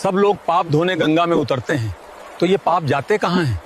सब लोग पाप धोने गंगा में उतरते हैं, तो ये पाप जाते कहाँ हैं?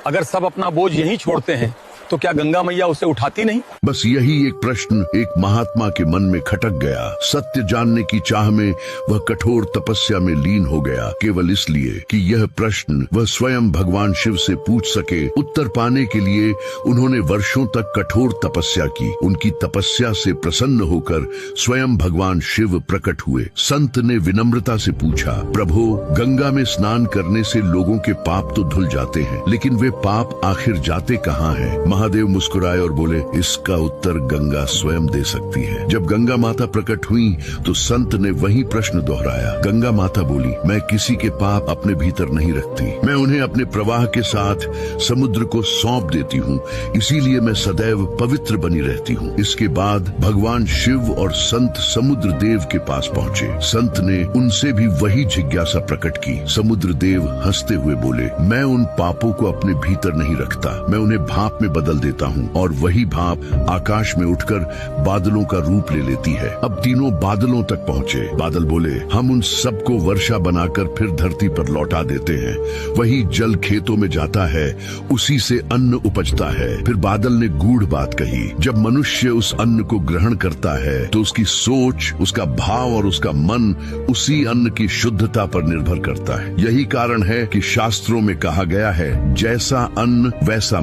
अगर सब अपना बोझ यहीं छोड़ते हैं तो क्या गंगा मैया उसे उठाती नहीं? बस यही एक प्रश्न एक महात्मा के मन में खटक गया। सत्य जानने की चाह में वह कठोर तपस्या में लीन हो गया, केवल इसलिए कि यह प्रश्न वह स्वयं भगवान शिव से पूछ सके। उत्तर पाने के लिए उन्होंने वर्षों तक कठोर तपस्या की। उनकी तपस्या से प्रसन्न होकर स्वयं भगवान शिव प्रकट हुए। संत ने विनम्रता से पूछा, प्रभु, गंगा में स्नान करने से लोगों के पाप तो धुल जाते हैं, लेकिन वे पाप आखिर जाते कहाँ हैं? महादेव मुस्कुराए और बोले, इसका उत्तर गंगा स्वयं दे सकती है। जब गंगा माता प्रकट हुई तो संत ने वही प्रश्न दोहराया। गंगा माता बोली, मैं किसी के पाप अपने भीतर नहीं रखती, मैं उन्हें अपने प्रवाह के साथ समुद्र को सौंप देती हूँ, इसीलिए मैं सदैव पवित्र बनी रहती हूँ। इसके बाद भगवान शिव और संत समुद्र देव के पास पहुँचे। संत ने उनसे भी वही जिज्ञासा प्रकट की। समुद्र देव हंसते हुए बोले, मैं उन पापों को अपने भीतर नहीं रखता, मैं उन्हें भाप में बदल देता हूँ और वही भाप आकाश में उठकर बादलों का रूप ले लेती है। अब तीनों बादलों तक पहुँचे। बादल बोले, हम उन सबको वर्षा बनाकर फिर धरती पर लौटा देते हैं। वही जल खेतों में जाता है, उसी से अन्न उपजता है। फिर बादल ने गूढ़ बात कही, जब मनुष्य उस अन्न को ग्रहण करता है तो उसकी सोच, उसका भाव और उसका मन उसी अन्न की शुद्धता पर निर्भर करता है। यही कारण है कि शास्त्रों में कहा गया है, जैसा अन्न वैसा